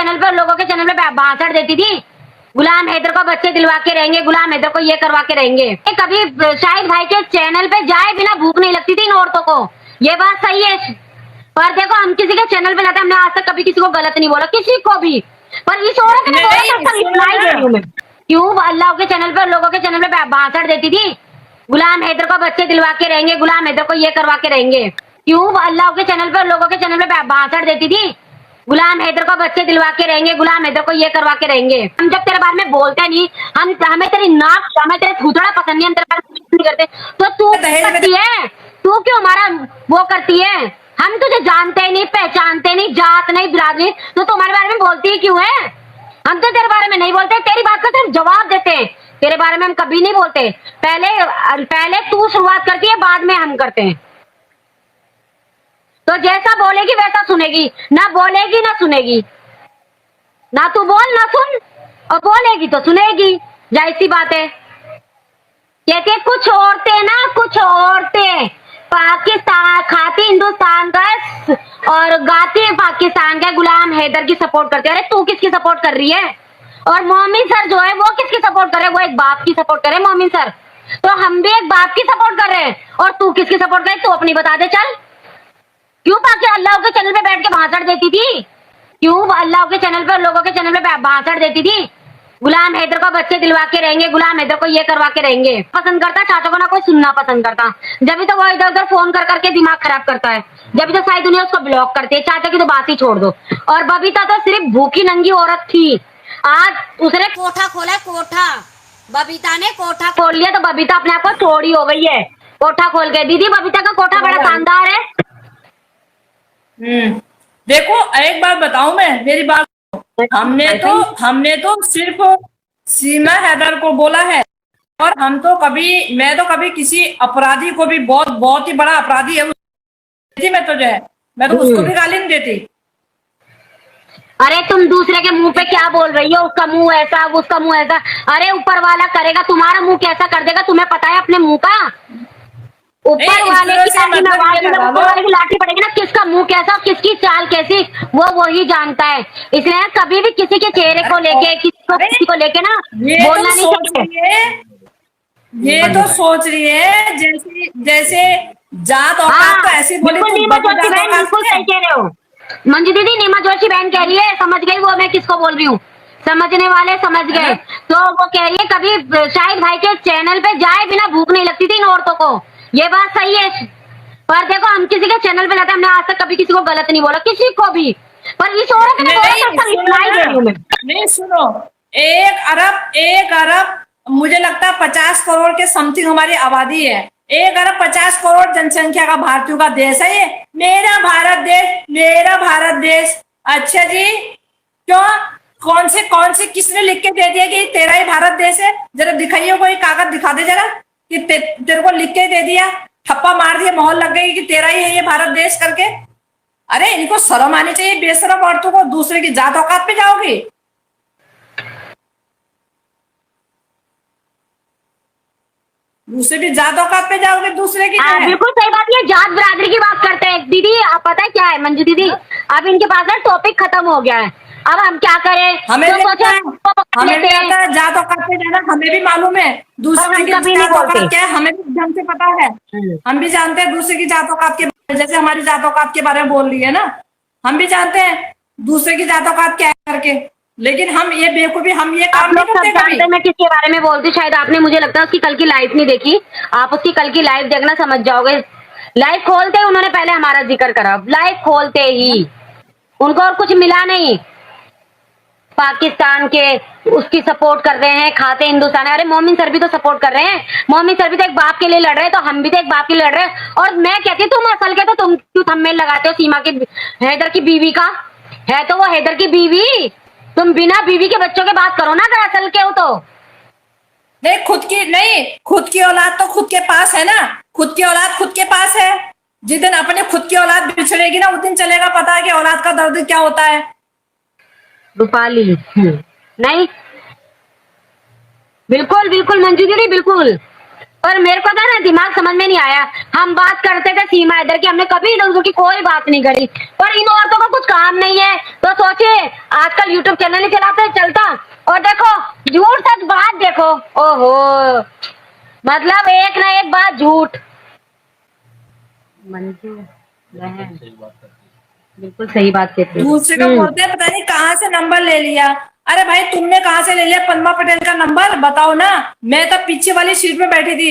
Channel पे, लोगों के चैनल पे भाषण देती थी, गुलाम हैदर को बच्चे दिलवा के रहेंगे, गुलाम हैदर को ये करवा के रहेंगे। कभी शाहिद भाई के चैनल पे जाए बिना भूख नहीं लगती थी इन औरतों को, ये बात सही है। पर देखो हम किसी के चैनल पे जाते हैं, हमने आज तक कभी किसी को गलत नहीं बोला, किसी को भी। पर इस औरत ने बोला था, रिप्लाई दे रही हूं मैं। क्यों अल्लाह के चैनल पे, लोगों के चैनल पे भाषण देती थी, गुलाम हैदर को बच्चे दिलवा के रहेंगे, गुलाम हैदर को ये करवा के रहेंगे। क्यों अल्लाह के चैनल पे, लोगों के चैनल पे भाषण देती थी, गुलाम हैदर को बच्चे दिलवा के रहेंगे, गुलाम हैदर को ये करवा के रहेंगे। हम जब तेरे बारे में बोलते नहीं, हम हमें तेरी नाक, हमें तेरे थूथड़ा पसंद नहीं, हम तेरे बारे में नहीं करते, तो तू करती है, तू क्यों हमारा वो करती है? हम तुझे जानते ही नहीं, पहचानते नहीं, जात नहीं, बिरादरी, तो तुम्हारे बारे में बोलती ही क्यों है? हम तो तेरे बारे में नहीं बोलते, तेरी बात का सिर्फ जवाब देते हैं, तेरे बारे में हम कभी नहीं बोलते। पहले तू शुरुआत करती है, बाद में हम करते हैं। तो जैसा बोलेगी वैसा सुनेगी, ना बोलेगी ना सुनेगी, ना तू बोल ना सुन, और बोलेगी तो सुनेगी, जाहिर सी बात है। कहते कुछ औरतें ना, कुछ औरतें पाकिस्तान खाती हिंदुस्तान का और गाती पाकिस्तान का, गुलाम हैदर की सपोर्ट करते। अरे तू किसकी सपोर्ट कर रही है? और मोमिन सर जो है वो किसकी सपोर्ट कर रहे हैं? वो एक बाप की सपोर्ट कर रहे हैं मोमिन सर, तो हम भी एक बाप की सपोर्ट कर रहे हैं। और तू किसकी सपोर्ट कर रही है? तू अपनी बता दे चल। क्यों पाके अल्लाह के चैनल पे बैठ के भाषण देती थी? क्यों अल्लाह के चैनल पे, लोगों के चैनल पे भाषण देती थी, गुलाम हैदर को बच्चे दिलवा के रहेंगे, गुलाम हैदर को ये करवा के रहेंगे। पसंद करता चाचा को ना कोई सुनना पसंद करता, जब भी तो वो इधर उधर फोन कर करके दिमाग खराब करता है, जब भी तो सारी दुनिया उसको ब्लॉक करती है। चाचा की तो बात ही छोड़ दो। और बबीता तो सिर्फ भूखी नंगी औरत थी, आज उसने कोठा खोला है, कोठा। बबीता ने कोठा खोल लिया, तो बबीता अपने आप को चोरी हो गई है कोठा खोल के। दीदी बबीता का कोठा बड़ा शानदार है। देखो एक बात बताऊं मैं, मेरी बात, हमने तो सिर्फ सीमा हैदर को बोला है, और मैं तो कभी किसी अपराधी को भी, बहुत ही बड़ा अपराधी है मैं तो जो है, मैं तो उसको भी गाली नहीं देती। अरे तुम दूसरे के मुंह पे क्या बोल रही हो? उसका मुंह ऐसा, उसका मुंह ऐसा। अरे ऊपर वाला करेगा, तुम्हारा मुंह कैसा कर देगा तुम्हें पता है अपने मुंह का? ऊपर वाले की लाठी में आवाज में ऊपर वाले की लाठी पड़ेगी ना, किसका मुंह कैसा, किसकी चाल कैसी, वो वही जानता है। इसलिए कभी भी किसी के चेहरे को लेके, किसी को लेके ना बोलना नहीं चाहिए। ये तो सोच रही है जैसे जैसे जात औकात तो ऐसी बोली, बिल्कुल नीमा जोशी बहन, बिल्कुल सही कह रहे हो मंजू दीदी। नीमा जोशी बहन कह रही है, समझ गई वो मैं किसको बोल रही हूँ, समझने वाले समझ गए। तो वो कह रही है कभी शाहिद भाई के चैनल पे जाए बिना भूख नहीं लगती थी इन औरतों को, ये बात सही है। पर देखो हम किसी के चैनल पे जाते हैं, हमने आज तक कभी किसी को गलत नहीं बोला, किसी को भी। पर इस औरत ने बोला, नहीं सुनो, 1 अरब मुझे लगता है 50 करोड़ के समथिंग हमारी आबादी है। 1 अरब 50 करोड़ जनसंख्या का भारतीयों का देश है ये। मेरा भारत देश, मेरा भारत देश। अच्छा जी, क्यों? कौन से किसने लिख के दे दिया कि तेरा ही भारत देश है? जरा दिखाइए, कोई कागज दिखा दे जरा कि तेरे को लिख के दे दिया, ठप्पा मार दिया, मोहर लग गई कि तेरा ही है ये भारत देश करके। अरे इनको शर्म आनी चाहिए, बेशरम औरतों को। दूसरे की जात औकात पे जाओगी, दूसरे की जात औकात पे जाओगे, दूसरे की। बिल्कुल सही बात है, जात बिरादरी की बात करते हैं दीदी। आप पता है क्या है मंजू दीदी, अब इनके पास ना टॉपिक खत्म हो गया है, अब हम क्या करें? हमें भी आता है जात औकात पे जाना, हमें भी मालूम है दूसरे की जात औकात क्या है, हमें भी ढंग से पता है। हम भी जानते हैं दूसरे की जात औकात के, जैसे हमारी जात औकात के बारे में बोल रही है ना, हम भी जानते हैं दूसरे की जात औकात क्या है करके। लेकिन हम ये बेवकूफी, हम ये काम नहीं करते कभी। मैं किसके बारे में बोलती, शायद आपने, मुझे लगता है उसकी कल की लाइव नहीं देखी। आप उसकी कल की लाइव देखना, समझ जाओगे। लाइव खोलते ही उन्होंने पहले हमारा जिक्र करा, लाइव खोलते ही उनको और कुछ मिला नहीं। पाकिस्तान के उसकी सपोर्ट कर रहे हैं, खाते हिंदुस्तान है। अरे मोमिन सर भी तो सपोर्ट कर रहे हैं, मोमिन सर भी तो एक बाप के लिए लड़ रहे हैं, तो हम भी तो एक बाप के लिए लड़ रहे हैं। और मैं कहती हूँ तुम असल के, तो तुम क्यों थंबनेल लगाते हो सीमा के, हैदर की बीवी का है, तो वो हैदर की बीवी, तुम बिना बीवी के बच्चों के बात करो ना अगर असल के हो तो। नहीं खुद की औलाद तो खुद के पास है ना, खुद की औलाद खुद के पास है। जिस दिन अपने खुद की औलाद बिछड़ेगी ना, उस दिन चलेगा पता है कि औलाद का दर्द क्या होता है। रूपाली नहीं, बिल्कुल बिल्कुल मंजू दीदी, बिल्कुल और मेरे को था ना दिमाग समझ में नहीं आया। हम बात करते थे सीमा हैदर की, हमने कभी इधर की कोई बात नहीं करी, पर इन औरतों को कुछ काम नहीं है तो सोचिए आजकल यूट्यूब चैनल नहीं चलाते चलता, और देखो झूठ सच बात देखो। ओहो, मतलब एक ना एक बात झूठ। मंजू बहन बिल्कुल सही बात कहती है। दूसरे का बोलते हैं पता नहीं कहाँ से नंबर ले लिया। अरे भाई तुमने कहाँ से ले लिया पद्मा पटेल का नंबर, बताओ ना। मैं तब पीछे वाली सीट में बैठी थी,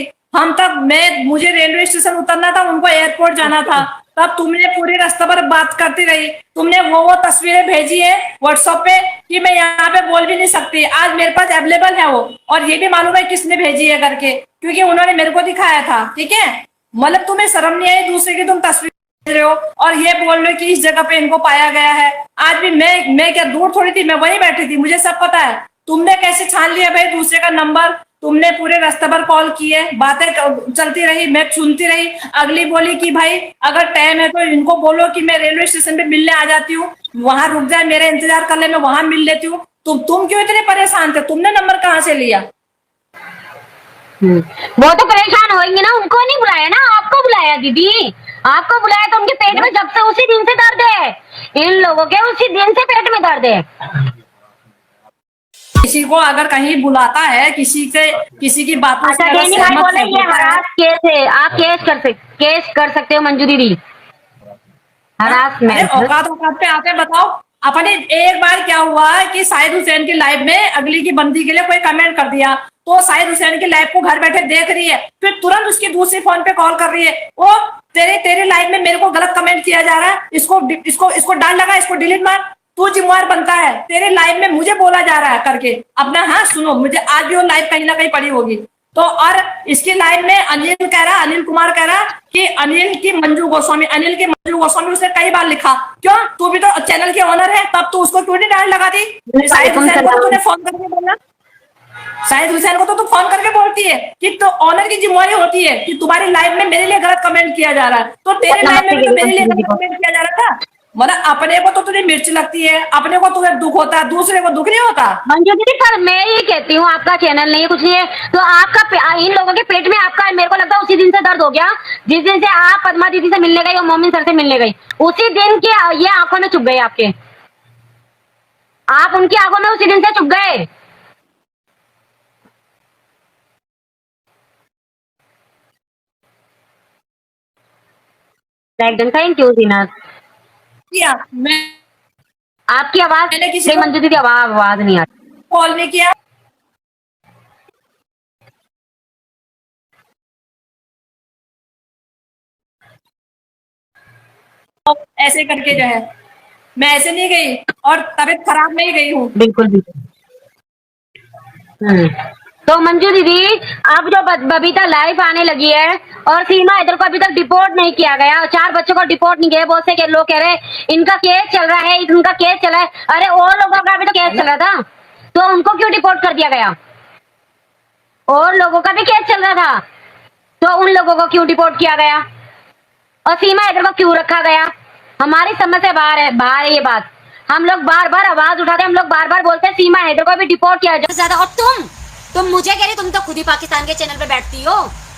मुझे रेलवे स्टेशन उतरना था, उनको एयरपोर्ट जाना था। तब तुमने पूरे रास्ते पर बात करती रही। तुमने वो तस्वीरें भेजी है व्हाट्सएप पे कि मैं यहाँ पे बोल भी नहीं सकती। आज मेरे पास अवेलेबल है वो, और ये भी मालूम है किसने भेजी है करके, क्योंकि उन्होंने मेरे को दिखाया था। ठीक है, मतलब तुम्हें शर्म नहीं आई दूसरे की तुम तस्वीर रहे हो और ये बोल रहे हो कि इस जगह पे इनको पाया गया है। आज भी मैं क्या दूर थोड़ी थी, मैं वहीं बैठी थी, मुझे सब पता है। तुमने कैसे छान लिया भाई दूसरे का नंबर? तुमने पूरे रास्ते पर कॉल किए, बातें चलती रही, मैं सुनती रही। अगली बोली कि भाई अगर टाइम है तो इनको बोलो कि मैं रेलवे स्टेशन पे मिलने आ जाती हूँ, वहां रुक जाए, मेरा इंतजार कर ले, मैं वहां मिल लेती हूँ। तुम क्यों इतने परेशान थे? तुमने नंबर कहाँ से लिया? वो तो परेशान होंगे ना, उनको नहीं बुलाया ना, आपको बुलाया दीदी। आपको बुलाया तो उनके पेट में जब से उसी दिन से दर्द है, इन लोगों के उसी दिन से पेट में दर्द है। किसी को अगर कहीं बुलाता है, किसी की बातों से अच्छा अगर डेनी भाई सहमत बोले ये होता है, हरास केस है, आप केस कर सकते हो मंजू दीदी, अरे हरासमेंट। औकात औकात पे आके बताओ। अपने एक बार क्या हुआ कि साहिद हुसैन की लाइव में अगली की बंदी के लिए कोई कमेंट कर दिया, तो साहिद हुसैन की लाइव को घर बैठे देख रही है, फिर तुरंत उसकी दूसरी फोन पे कॉल कर रही है, ओ तेरे तेरे लाइव में मेरे को गलत कमेंट किया जा रहा है, इसको इसको इसको डांट लगा, इसको डिलीट मार, तू जिम्मेवार बनता है, तेरे लाइव में मुझे बोला जा रहा है करके। अपना हाँ सुनो, मुझे आज भी वो लाइव कहीं ना कहीं पड़ी होगी। तो और इसकी लाइव में अनिल कुमार कह रहा कि अनिल की मंजू गोस्वामी उसने कई बार लिखा, क्यों तू भी तो चैनल के ऑनर है, तब तू उसको क्यों नहीं डांट लगा दी? शाहिद हुसैन को तूने फोन करके बोला, शाहिद हुसैन को तो तू फोन करके बोलती है कि तो ऑनर की जिम्मेवारी होती है कि तुम्हारी लाइव में मेरे लिए गलत कमेंट किया जा रहा है, तो तेरे लाइव में भी तो मेरे लिए गलत कमेंट किया जा रहा था। मतलब अपने को तो तुझे मिर्च लगती है, अपने को तुम्हें दुख होता है, दूसरे को दुख नहीं होता। मंजू दीदी पर मैं ये कहती हूँ आपका चैनल नहीं है, कुछ नहीं है, तो आपका इन लोगों के पेट में आपका मेरे को लगता है उसी दिन से दर्द हो गया, जिस दिन से आप पद्मा दीदी से मिलने गई और मोमिन सर से मिलने गई, उसी दिन की ये आंखों में चुभ गए आपके, आप उनकी आंखों में उसी दिन से चुभ गए। थैंक यू सीना। किया मैं आपकी आवाज मैंने किसी नहीं को मंजू दीदी, आवाज नहीं आ रही। कॉल नहीं किया। ऐसे करके जो है, मैं ऐसे नहीं गई और तबीयत खराब में ही गई हूँ। बिल्कुल बिल्कुल। तो मंजू दीदी अब जो बबीता लाइव आने लगी है और सीमा हैदर को अभी तक डिपोर्ट नहीं किया गया, 4 बच्चों को डिपोर्ट नहीं किया, बहुत से लोग कह रहे हैं इनका केस चल रहा है, इनका केस चला है। अरे और लोगों का भी तो केस चल रहा था, तो उनको क्यों डिपोर्ट कर दिया गया? और लोगों का भी केस चल रहा था, तो उन लोगों को क्यों डिपोर्ट किया गया और सीमा हैदर को क्यों रखा गया? हमारी समझ से बाहर है ये बात। हम लोग बार बार आवाज उठाते, हम लोग बार बार बोलते हैं सीमा हैदर को भी डिपोर्ट किया जाए ज्यादा। और तुम मुझे कह रही, तुम तो खुद ही पाकिस्तान के चैनल पे बैठती हो।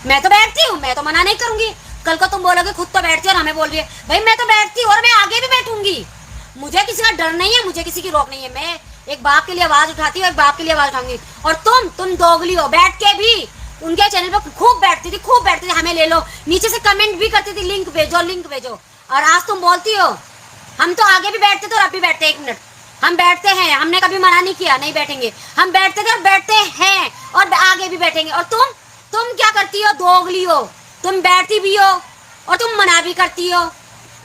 मैं तो बैठती हूँ, मैं तो मना नहीं करूंगी। कल को तुम बोलोगे खुद तो बैठती हो और हमें बोल रही है, भाई मैं तो बैठती हूँ और मैं आगे भी बैठूंगी, मुझे किसी का डर नहीं है, मुझे किसी की रोक नहीं है। मैं एक बाप के लिए आवाज उठाती हूँ, एक बाप के लिए आवाज उठाऊंगी। और तुम दोगली हो, बैठ के भी उनके चैनल पे खूब बैठती थी, हमें ले लो, नीचे से कमेंट भी करती थी, लिंक भेजो। और आज तुम बोलती हो हम तो आगे भी बैठते थे और अब भी बैठते। 1 मिनट, हम बैठते हैं, हमने कभी मना नहीं किया नहीं बैठेंगे, हम बैठते थे और बैठते हैं और आगे भी बैठेंगे। और तुम क्या करती हो? दोगली हो, तुम बैठती भी हो और तुम मना भी करती हो।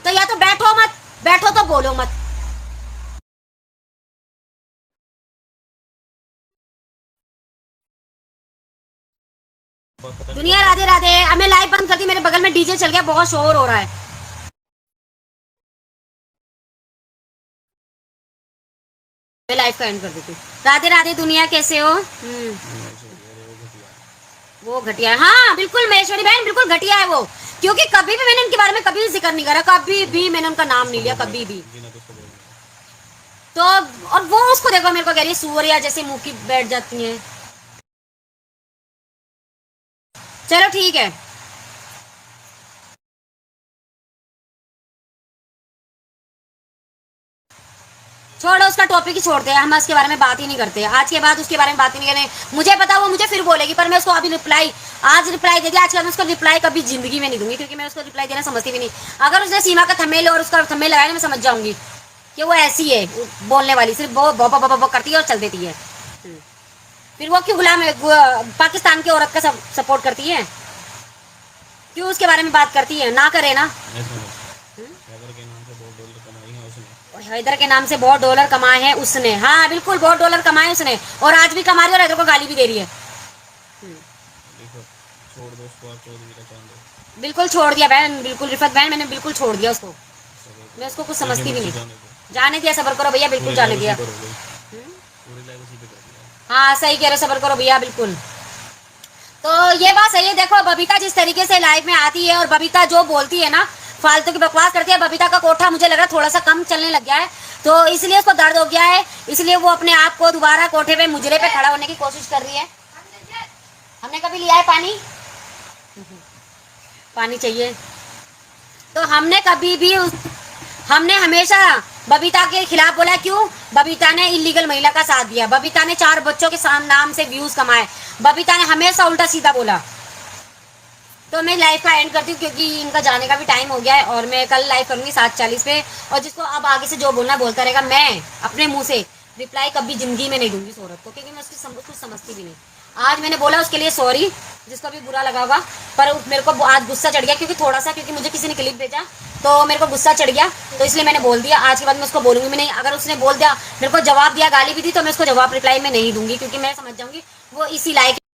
तो या तो बैठो तो बोलो मत। दुनिया राधे राधे। अब मैं लाइव बंद करती, मेरे बगल में डीजे चल गया, बहुत शोर हो रहा है। मैं लाइव का एंड कर देती हूँ। राधे राधे दुनिया, कैसे हो? वो घटिया है, हाँ बिल्कुल महेश्वरी बहन, बिल्कुल घटिया है वो, क्योंकि कभी भी मैंने उनके बारे में कभी जिक्र नहीं करा, कभी भी मैंने उनका नाम नहीं लिया, कभी भी। तो और वो उसको देखो, मेरे को कह रही है सूर्या जैसे मुंह की बैठ जाती है। चलो ठीक है। छोड़ो, उसका टॉपिक ही छोड़ते हैं, हम उसके बारे में बात ही नहीं करते। आज के बाद उसके बारे में बात ही नहीं करें। मुझे पता वो मुझे फिर बोलेगी, पर मैं उसको अभी आज रिप्लाई दे दिया। आज के बाद मैं उसको रिप्लाई कभी जिंदगी में नहीं दूंगी, क्योंकि मैं उसको रिप्लाई देना समझती भी नहीं। अगर उसने सीमा का थंबनेल और उसका थंबनेल लगाया ना, मैं समझ जाऊंगी कि वो ऐसी है बोलने वाली, सिर्फ वो बो करती है और चल देती है। फिर वो क्यों पाकिस्तान की औरत का सपोर्ट करती है, क्यों उसके बारे में बात करती है? ना करे ना। हैदर के नाम से बहुत डॉलर कमाए हैं उसने। हाँ बिल्कुल, बहुत डॉलर कमाए उसने, और आज भी कमा रही है और हैदर को गाली भी दे रही है। छोड़ दो उसको, आप चौधरी का चांद दो। बिल्कुल छोड़ दिया बहन, बिल्कुल रिफत बहन, मैंने बिल्कुल छोड़ दिया उसको। मैं उसको कुछ समझती भी नहीं। जाने दिया, सबर करो भैया, बिल्कुल जाने दिया। हाँ सही कह रहे, सबर करो भैया, बिल्कुल। तो ये बात सही है। देखो बबीता जिस तरीके से लाइफ में आती है और बबीता जो बोलती है ना, फालतू की बकवास करती है। बबीता का कोठा मुझे लग रहा है थोड़ा सा कम चलने लग गया है, तो इसलिए उसको दर्द हो गया है, इसलिए वो अपने आप को दोबारा कोठे पे मुजरे पे खड़ा होने की कोशिश कर रही है। हमने कभी लिया है पानी? पानी चाहिए। तो हमने हमेशा बबीता के खिलाफ बोला। क्यों? बबीता ने इलीगल महिला का साथ दिया, बबीता ने 4 बच्चों के नाम से व्यूज कमाए, बबीता ने हमेशा उल्टा सीधा बोला। तो मैं लाइव का एंड करती हूँ, क्योंकि इनका जाने का भी टाइम हो गया है, और मैं कल लाइव करूंगी 7:40 पे। और जिसको अब आगे से जो बोलना बोलता रहेगा। मैं अपने मुंह से रिप्लाई कभी जिंदगी में नहीं दूंगी इस औरत को, क्योंकि मैं उसकी कुछ समझती भी नहीं। आज मैंने बोला उसके लिए सॉरी, जिसको भी बुरा लगा होगा, पर मेरे को आज गुस्सा चढ़ गया, क्योंकि मुझे किसी ने क्लिप भेजा तो मेरे को गुस्सा चढ़ गया, तो इसलिए मैंने बोल दिया। आज के बाद मैं उसको बोलूंगी भी नहीं। अगर उसने बोल दिया, मेरे को जवाब दिया, गाली भी दी, तो मैं उसको जवाब रिप्लाई में नहीं दूंगी, क्योंकि मैं समझ जाऊंगी वो इसी लायक